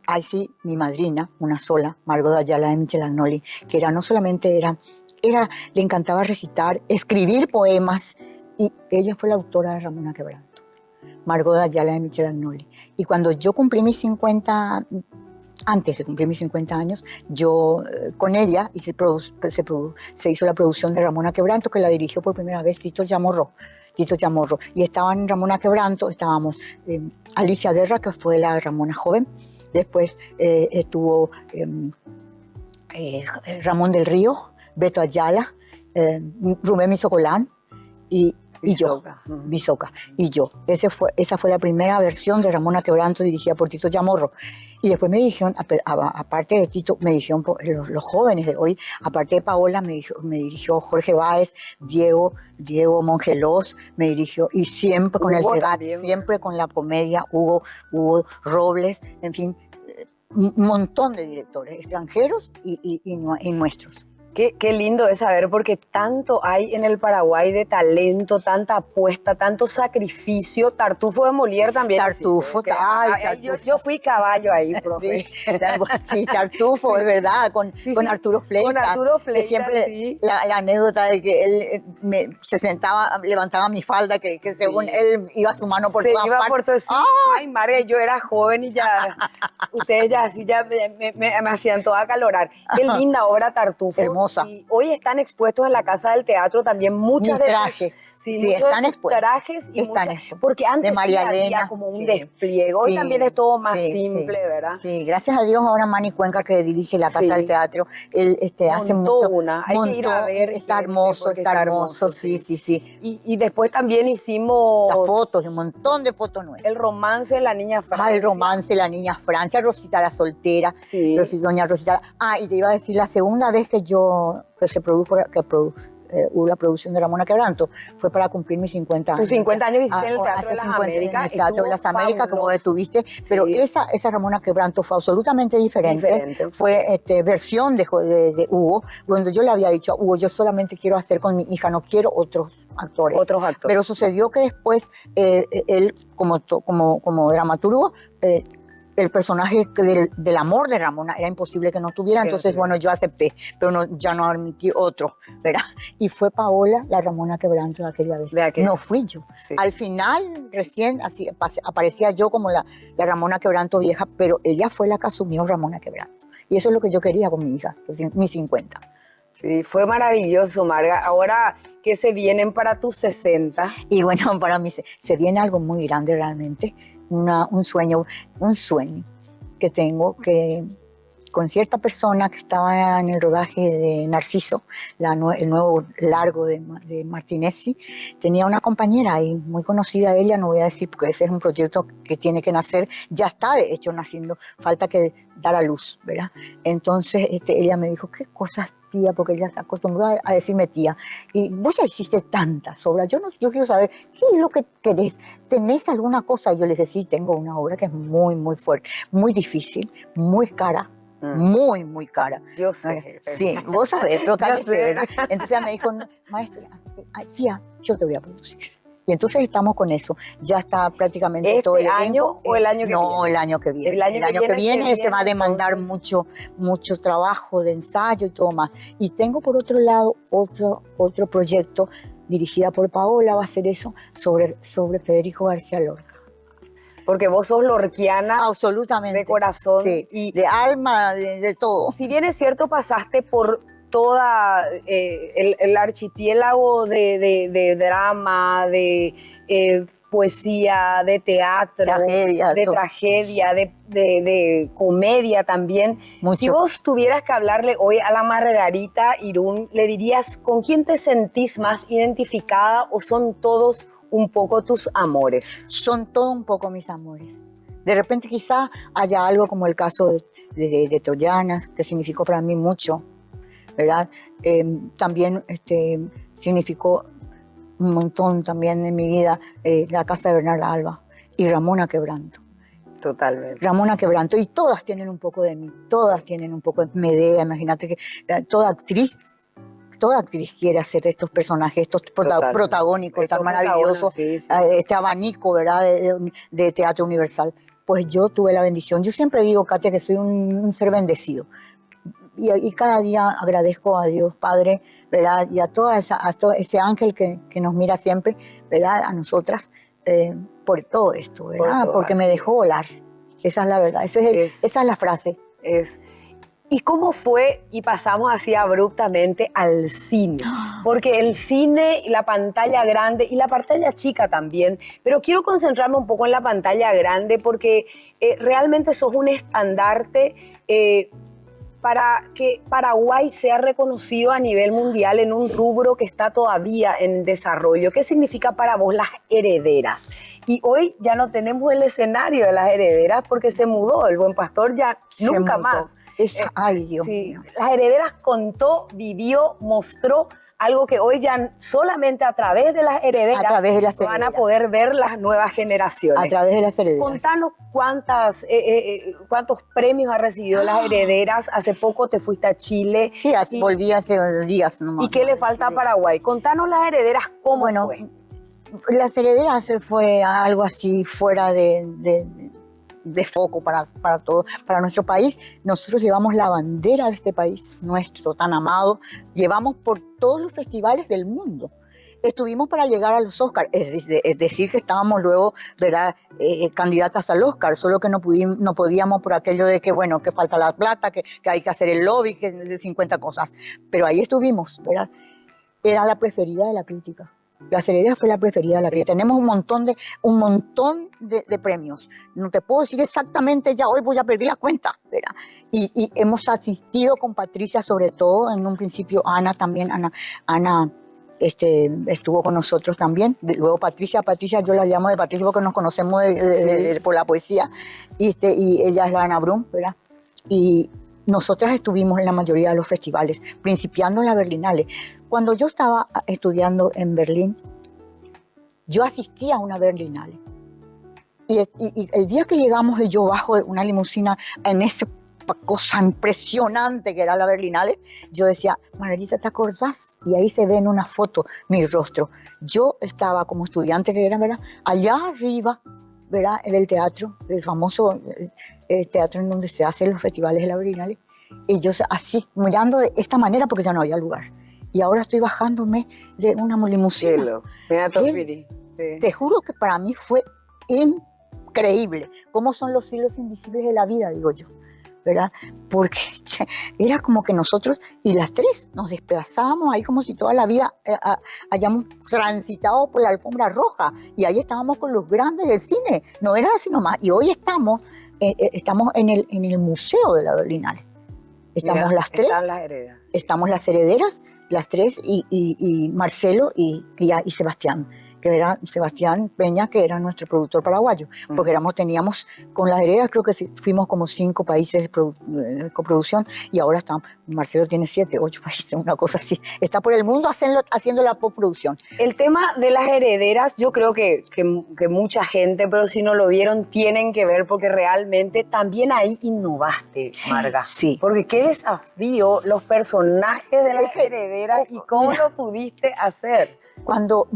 Ahí sí, mi madrina, una sola, Margot Ayala de Michelagnoli, que no solamente le encantaba recitar, escribir poemas, y ella fue la autora de Ramona Quebranto, Margot Ayala de Michelagnoli. Y cuando yo cumplí mis 50, antes de cumplir mis 50 años, yo con ella se hizo la producción de Ramona Quebranto, que la dirigió por primera vez Tito Chamorro. Y estaban en Ramona Quebranto, estábamos Alicia Guerra, que fue la Ramona joven, después estuvo Ramón del Río, Beto Ayala, Rubén Misocolán y yo, Bisoca, y yo. Esa fue la primera versión de Ramona Quebranto dirigida por Tito Chamorro. Y después me dijeron, aparte de Tito, me dijeron los jóvenes de hoy, aparte de Paola, me dirigió Jorge Báez, Diego Mongelós, me dirigió, y siempre con el teatro, siempre con la comedia, Hugo Robles, en fin, un montón de directores extranjeros y nuestros. Qué lindo es saber, porque tanto hay en el Paraguay de talento, tanta apuesta, tanto sacrificio. Tartufo de Molière también. Tartufo, yo fui caballo ahí, profe. Sí, Tartufo, es verdad, con Arturo Fleitas. Con Arturo Fleitas, siempre sí. La anécdota de que él se sentaba, levantaba mi falda, que según él iba su mano por todas partes. Ay, Marga, yo era joven y ya, ustedes ya así ya me hacían toda acalorar. Qué linda obra, Tartufo. Hermosa. Y hoy están expuestos en la Casa del Teatro también muchos trajes. Sí, están expuestos. Trajes y porque antes de María había Elena, como un despliegue. Hoy también es todo más simple, sí, ¿verdad? Sí, gracias a Dios ahora Manny Cuenca, que dirige la Casa del Teatro, él hace mucho. Hay que ir a ver. Está hermoso, sí. Y después también hicimos las fotos, un montón de fotos nuevas. El romance de la niña Francia. El romance de la niña Francia, Rosita la soltera, doña Rosita. Y te iba a decir, la segunda vez que hubo la producción de Ramona Quebranto fue para cumplir mis 50 años. Tus 50 años hiciste en el Teatro de las Américas. En el Teatro de las Américas, como detuviste, pero esa Ramona Quebranto fue absolutamente diferente. Fue versión de Hugo, donde yo le había dicho a Hugo, yo solamente quiero hacer con mi hija, no quiero otros actores. Pero sucedió que después él, como dramaturgo, el personaje del amor de Ramona era imposible que no tuviera, entonces bueno, yo acepté, pero ya no admití otro, ¿verdad? Y fue Paola la Ramona Quebranto de aquella vez. No fui yo. Sí. Al final, recién así aparecía yo como la Ramona Quebranto vieja, pero ella fue la que asumió Ramona Quebranto. Y eso es lo que yo quería con mi hija, mis 50. Sí, fue maravilloso, Marga. Ahora, ¿qué se vienen para tus 60? Y bueno, para mí se viene algo muy grande realmente. Un sueño que tengo, que con cierta persona que estaba en el rodaje de Narciso, el nuevo largo de Martinezzi. Tenía una compañera ahí, muy conocida ella, no voy a decir porque ese es un proyecto que tiene que nacer, ya está de hecho naciendo, falta que dar a luz, ¿verdad? Entonces ella me dijo, ¿qué cosas, tía? Porque ella se acostumbró a decirme tía. Y vos ya hiciste tantas obras, yo quiero saber, ¿qué es lo que querés? ¿Tenés alguna cosa? Y yo le dije, sí, tengo una obra que es muy, muy fuerte, muy difícil, muy cara, muy, muy cara. Yo sé. Sí, vos sabés, pero cállese, ¿verdad? Entonces ella me dijo, maestra, tía, yo te voy a producir. Y entonces estamos con eso. Ya está prácticamente todo el año o el año que viene. No, el año que viene. El año que viene se va a demandar mucho trabajo de ensayo y todo más. Y tengo por otro lado otro proyecto dirigida por Paola, va a ser eso, sobre Federico García Lorca. Porque vos sos lorquiana. Absolutamente. De corazón. Sí, y de alma, de todo. Si bien es cierto, pasaste por toda el archipiélago de drama, de poesía, de teatro, tragedia, de comedia también. Mucho. Si vos tuvieras que hablarle hoy a la Margarita Irún, ¿le dirías con quién te sentís más identificada o son todos un poco tus amores? Son todo un poco mis amores. De repente quizá haya algo como el caso de Troyanas, que significó para mí mucho, ¿verdad? También significó un montón también en mi vida la casa de Bernarda Alba y Ramona Quebranto. Totalmente. Ramona Quebranto, y todas tienen un poco de mí, todas tienen un poco de Medea. Imagínate que toda actriz quiere hacer estos personajes, estos protagónicos tan maravillosos, sí. Este abanico, ¿verdad?, de teatro universal. Pues yo tuve la bendición. Yo siempre digo, Katia, que soy un ser bendecido. Y cada día agradezco a Dios Padre, ¿verdad?, y a todo ese ángel que nos mira siempre, ¿verdad?, a nosotras, por todo esto, ¿verdad?, porque me dejó volar. Esa es la verdad, esa es la frase. ¿Y cómo fue? Y pasamos así abruptamente al cine, porque el cine, la pantalla grande y la pantalla chica también, pero quiero concentrarme un poco en la pantalla grande porque realmente sos un estandarte para que Paraguay sea reconocido a nivel mundial en un rubro que está todavía en desarrollo. ¿Qué significa para vos Las Herederas? Y hoy ya no tenemos el escenario de Las Herederas porque se mudó, El Buen Pastor ya nunca más. Ay, Dios mío. Las Herederas contó, vivió, mostró algo que hoy ya solamente a través de Las Herederas van a poder ver las nuevas generaciones. A través de Las Herederas. Contanos cuántos premios ha recibido Las Herederas. Hace poco te fuiste a Chile. Sí, volví hace días nomás. ¿Y qué le falta a Paraguay? Contanos Las Herederas, ¿cómo fue? Las Herederas fue algo así fuera de foco para todo, para nuestro país. Nosotros llevamos la bandera de este país, nuestro tan amado, llevamos por todos los festivales del mundo. Estuvimos para llegar a los Oscars, es decir, que estábamos luego, ¿verdad?, candidatas al Oscar, solo que no podíamos por aquello de que, bueno, que falta la plata, que hay que hacer el lobby, que de 50 cosas. Pero ahí estuvimos, ¿verdad? Era la preferida de la crítica. Las Herederas fue la preferida de la crítica. Tenemos un montón de premios. No te puedo decir exactamente ya, hoy voy a perder la cuenta, ¿verdad? Y hemos asistido con Patricia, sobre todo, en un principio Ana también, Ana estuvo con nosotros también. Luego Patricia, yo la llamo de Patricia porque nos conocemos por la poesía, y ella es la Ana Brum, ¿verdad? Y nosotras estuvimos en la mayoría de los festivales, principiando en la Berlinale. Cuando yo estaba estudiando en Berlín, yo asistía a una Berlinale. Y el día que llegamos y yo bajo de una limusina en esa cosa impresionante que era la Berlinale, yo decía, Margarita, ¿te acordás? Y ahí se ve en una foto mi rostro. Yo estaba como estudiante que era, ¿verdad?, allá arriba, ¿verdad?, en el teatro, el famoso teatro en donde se hacen los festivales de la Berlinale. Y yo así, mirando de esta manera porque ya no había lugar. Y ahora estoy bajándome de una limusina. Te juro que para mí fue increíble. ¿Cómo son los hilos invisibles de la vida, digo yo? ¿Verdad? Porque era como que nosotros y las tres nos desplazábamos ahí como si toda la vida hayamos transitado por la alfombra roja. Y ahí estábamos con los grandes del cine. No era así nomás. Y hoy estamos en el Museo de la Berlinale. Estamos Mira, las tres, están las herederas. estamos las herederas, las tres, y Marcelo y Sebastián, que era Sebastián Peña, que era nuestro productor paraguayo, porque teníamos, con las herederas creo que fuimos como 5 países de coproducción, y ahora Marcelo tiene 7, 8 países, una cosa así. Está por el mundo haciendo la postproducción. El tema de las herederas, yo creo que mucha gente, pero si no lo vieron, tienen que ver, porque realmente también ahí innovaste, Marga. Sí. Porque qué desafío los personajes de las herederas y cómo lo pudiste hacer. Cuando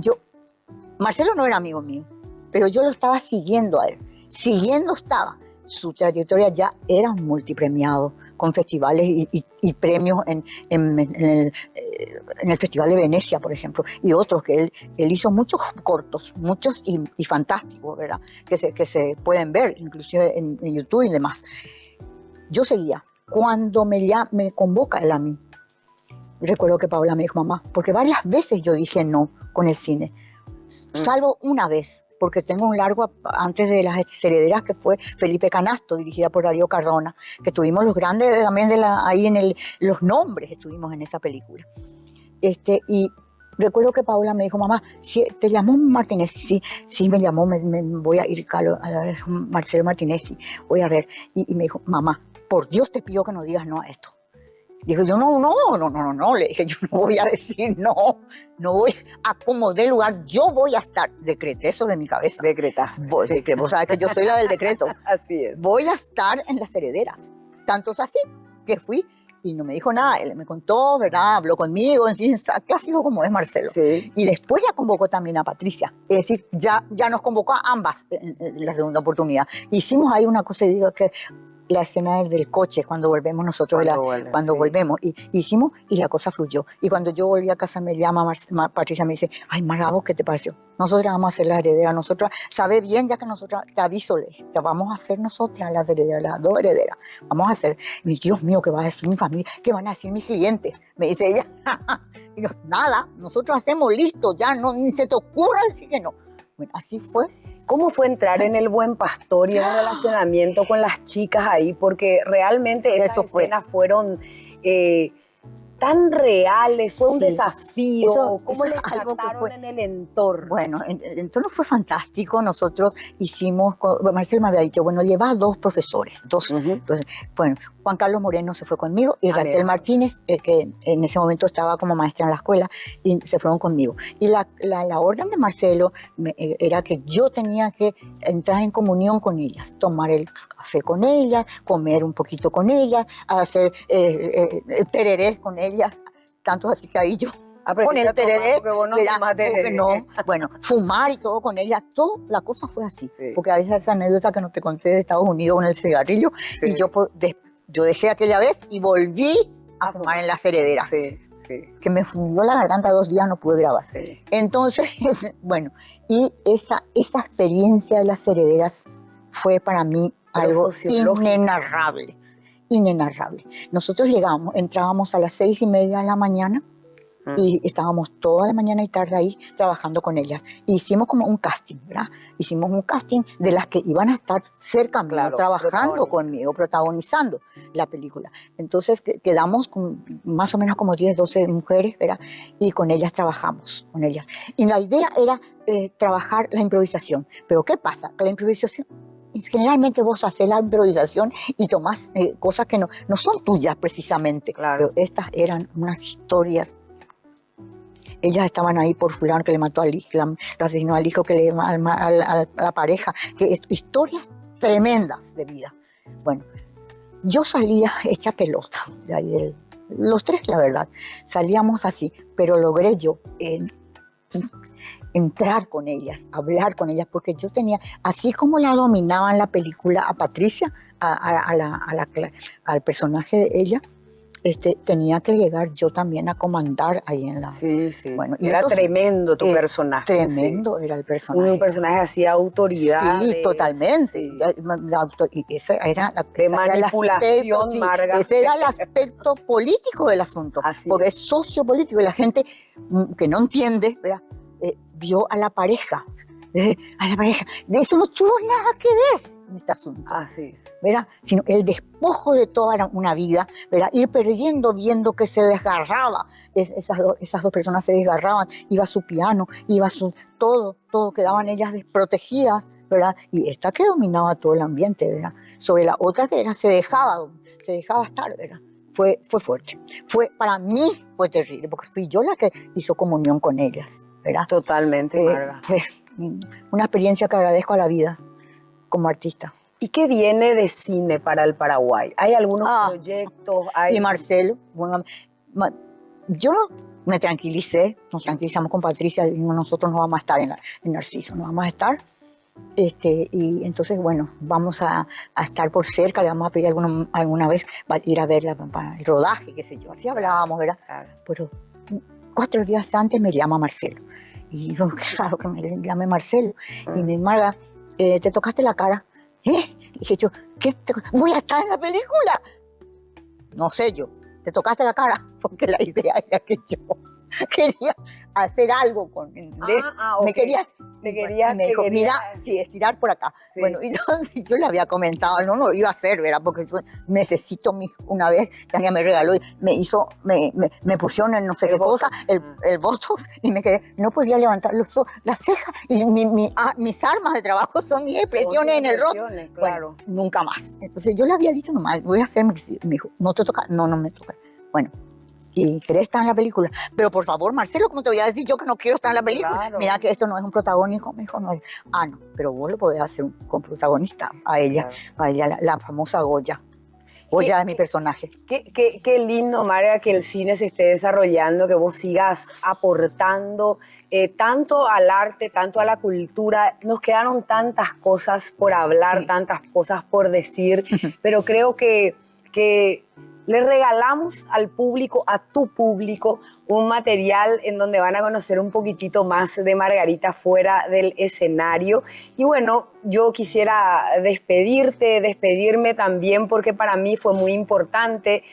Marcelo no era amigo mío, pero yo lo estaba siguiendo a él. Siguiendo estaba. Su trayectoria ya era multipremiado, con festivales y premios en el Festival de Venecia, por ejemplo, y otros que él hizo muchos cortos, muchos y fantásticos, ¿verdad? Que se pueden ver, inclusive en YouTube y demás. Yo seguía. Cuando me convoca él a mí, recuerdo que Paola me dijo, mamá, porque varias veces yo dije no con el cine, salvo una vez, porque tengo un largo antes de las herederas que fue Felipe Canasto, dirigida por Darío Cardona, que tuvimos los grandes también ahí los nombres estuvimos en esa película. Y recuerdo que Paola me dijo, mamá, ¿te llamó Martínez? Sí, me llamó, me voy a ir a Marcelo Martínez, voy a ver. Y me dijo, mamá, por Dios te pido que no digas no a esto. Dijo, yo no, le dije, yo no voy a decir no voy a como dé lugar, yo voy a estar, decreté eso de mi cabeza. Decretaste. Vos sabés que yo soy la del decreto. Así es. Voy a estar en las herederas. Tanto es así que fui y no me dijo nada, él me contó, ¿verdad? Habló conmigo, clásico como es Marcelo. Sí. Y después la convocó también a Patricia, es decir, ya nos convocó a ambas en la segunda oportunidad. Hicimos ahí una cosa, digo que la escena del coche, cuando volvemos nosotros, cuando volvemos, y hicimos, y la cosa fluyó. Y cuando yo volví a casa me llama Patricia, me dice, ay, Marga, ¿vos qué te pareció? Nosotras vamos a hacer las herederas, nosotras, sabe bien, ya que nosotras, te aviso, le dije, vamos a hacer nosotras las herederas, las 2 herederas, vamos a hacer. Y Dios mío, ¿qué va a decir mi familia? ¿Qué van a decir mis clientes? Me dice ella. Y yo, nada, nosotros hacemos listo, ya no, ni se te ocurra decir que no. Bueno, así fue. ¿Cómo fue entrar en El Buen Pastor y en un relacionamiento con las chicas ahí? Porque realmente esas escenas fueron tan reales, fue un desafío. ¿Cómo les trataron en el entorno? Bueno, el entorno fue fantástico. Nosotros hicimos, Marcelo me había dicho, bueno, lleva 2 profesores. Entonces, bueno, Juan Carlos Moreno se fue conmigo y Raquel Martínez, que en ese momento estaba como maestra en la escuela, y se fueron conmigo. Y la orden de Marcelo era que yo tenía que entrar en comunión con ellas, tomar el café con ellas, comer un poquito con ellas, hacer tererés con ellas, tanto así que ahí yo con el tereré, bueno, fumar y todo con ella, toda la cosa fue así, porque a veces esa anécdota que no te conté de Estados Unidos con el cigarrillo, y yo dejé aquella vez y volví a fumar en las herederas, que me fundió la garganta 2 días, no pude grabar. Entonces, bueno, y esa experiencia de las herederas fue para mí algo inenarrable. Nosotros entrábamos a las 6:30 de la mañana, y estábamos toda la mañana y tarde ahí trabajando con ellas. Hicimos como un casting, ¿verdad? Hicimos un casting de las que iban a estar cerca mío, trabajando conmigo, protagonizando la película. Entonces quedamos con más o menos como 10, 12 mujeres, ¿verdad? Y con ellas trabajamos, con ellas. Y la idea era trabajar la improvisación. Pero ¿qué pasa? Que la improvisación, generalmente vos haces la improvisación y tomás cosas que no son tuyas precisamente. Pero estas eran unas historias. Ellas estaban ahí por fulano que le mató al hijo, lo asesinó al hijo, que le a la pareja, historias tremendas de vida. Bueno, yo salía hecha pelota, los 3, la verdad, salíamos así, pero logré yo entrar con ellas, hablar con ellas, porque yo tenía, así como la dominaban la película a Patricia, al personaje de ella, tenía que llegar yo también a comandar ahí en la... Sí. Bueno, y era tremendo tu personaje. Tremendo era el personaje. Un personaje así de autoridad. Sí, totalmente. Y esa era de manipulación, Marga. Ese era el aspecto político del asunto. Porque es sociopolítico y la gente que no entiende, ¿verdad? Vio a la pareja. De eso no tuvo nada que ver. en este asunto, Así es. ¿verdad? Sino el despojo de toda una vida, ¿verdad? Ir perdiendo, viendo que se desgarraba, esas dos personas se desgarraban, iba su piano, iba su todo quedaban ellas desprotegidas, ¿verdad? Y esta que dominaba todo el ambiente, ¿verdad? Sobre la otra que era, se dejaba estar, ¿verdad? Fue fuerte. Para mí fue terrible, porque fui yo la que hizo comunión con ellas, ¿verdad? Totalmente, Marga. Fue una experiencia que agradezco a la vida como artista. ¿Y qué viene de cine para el Paraguay? ¿Hay algunos proyectos? Y Marcelo, bueno, yo me tranquilicé, nos tranquilizamos con Patricia, y nosotros no vamos a estar en Narciso, no vamos a estar. Y entonces, bueno, vamos a estar por cerca, le vamos a pedir alguna vez ir a verla para el rodaje, qué sé yo, así hablábamos, ¿verdad? Claro. Pero 4 días antes me llama Marcelo. Y yo, qué raro que me llame Marcelo. Y me Marga, ¿te tocaste la cara? Y dije yo, ¿voy a estar en la película? No sé yo, ¿te tocaste la cara? Porque la idea era que yo quería hacer algo con ¿entendés? Okay. Me dijo, mira, sí, estirar por acá. Sí. Bueno, entonces yo le había comentado, no lo iba a hacer, ¿verdad? Porque yo necesito, una vez, Tania me regaló y me pusieron en no sé qué cosa, el botox, y me quedé, no podía levantar las cejas, y mis armas de trabajo son mis expresiones en el rostro. Claro. Bueno, nunca más. Entonces yo le había dicho nomás, voy a hacer, me dijo, ¿no te toca? No me toca. Bueno. ¿Y querés estar en la película? Pero por favor, Marcelo, ¿cómo te voy a decir yo que no quiero estar en la película? Claro. Mira que esto no es un protagónico. Me dijo, no. No, pero vos lo podés hacer con protagonista a ella, claro. La famosa Goya. Goya es mi personaje. Qué lindo, Marga, que el cine se esté desarrollando, que vos sigas aportando tanto al arte, tanto a la cultura. Nos quedaron tantas cosas por hablar, sí. Tantas cosas por decir, pero creo que le regalamos al público, a tu público, un material en donde van a conocer un poquitito más de Margarita fuera del escenario. Y bueno, yo quisiera despedirme también, porque para mí fue muy importante,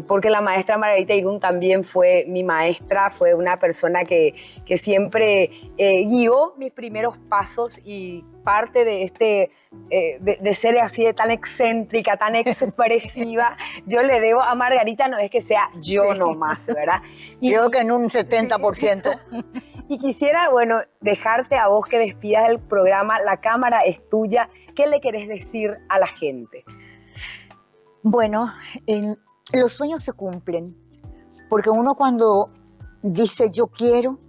porque la maestra Margarita Irún también fue mi maestra, fue una persona que siempre guió mis primeros pasos, y parte de de ser así de tan excéntrica, tan expresiva, yo le debo a Margarita, no es que sea yo nomás, ¿verdad? Creo que en un 70%. Y quisiera, bueno, dejarte a vos que despidas el programa. La cámara es tuya. ¿Qué le querés decir a la gente? Bueno, los sueños se cumplen, porque uno cuando dice yo quiero,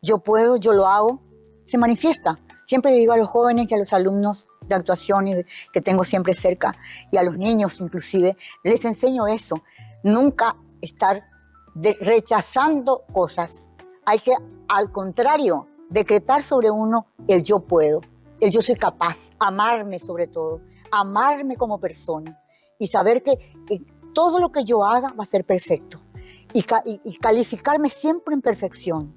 yo puedo, yo lo hago, se manifiesta. Siempre digo a los jóvenes y a los alumnos de actuación que tengo siempre cerca, y a los niños inclusive, les enseño eso. Nunca estar rechazando cosas. Hay que, al contrario, decretar sobre uno el yo puedo, el yo soy capaz, amarme sobre todo, amarme como persona y saber que todo lo que yo haga va a ser perfecto y calificarme siempre en perfección.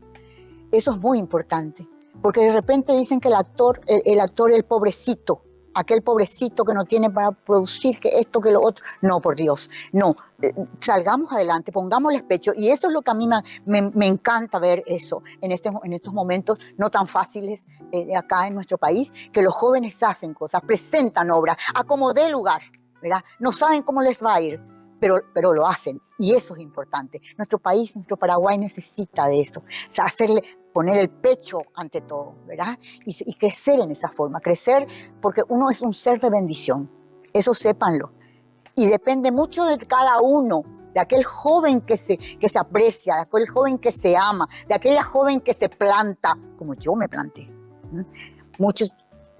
Eso es muy importante, porque de repente dicen que el actor, el pobrecito, aquel pobrecito que no tiene para producir, que esto, que lo otro. No, por Dios, no. Salgamos adelante, pongámosle pecho. Y eso es lo que a mí me encanta ver eso en estos momentos no tan fáciles acá en nuestro país, que los jóvenes hacen cosas, presentan obras, a como dé lugar, ¿verdad? No saben cómo les va a ir, pero lo hacen. Y eso es importante. Nuestro país, nuestro Paraguay necesita de eso. O sea, poner el pecho ante todo, ¿verdad? Y crecer en esa forma, crecer porque uno es un ser de bendición, eso sépanlo. Y depende mucho de cada uno, de aquel joven que se aprecia, de aquel joven que se ama, de aquella joven que se planta, como yo me planté. Muchos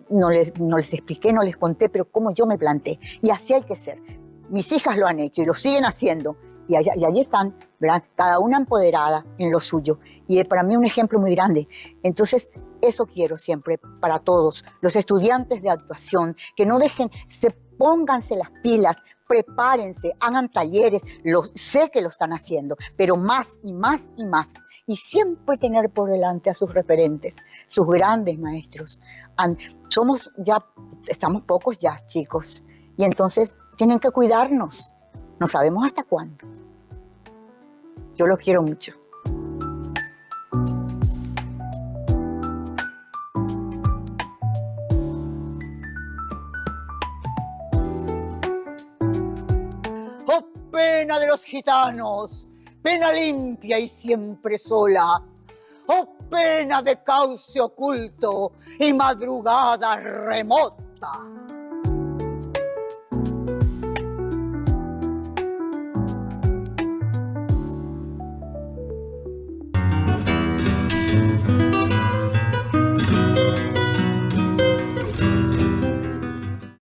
no les expliqué, no les conté, pero como yo me planté. Y así hay que ser. Mis hijas lo han hecho y lo siguen haciendo. Y allí están, ¿verdad? Cada una empoderada en lo suyo. Y es para mí un ejemplo muy grande. Entonces, eso quiero siempre para todos. Los estudiantes de actuación, que no dejen, pónganse las pilas, prepárense, hagan talleres. Sé que lo están haciendo, pero más y más y más. Y siempre tener por delante a sus referentes, sus grandes maestros. Estamos pocos ya, chicos. Y entonces tienen que cuidarnos. No sabemos hasta cuándo. Yo los quiero mucho. pena de los gitanos, pena limpia y siempre sola. Oh, pena de cauce oculto y madrugada remota.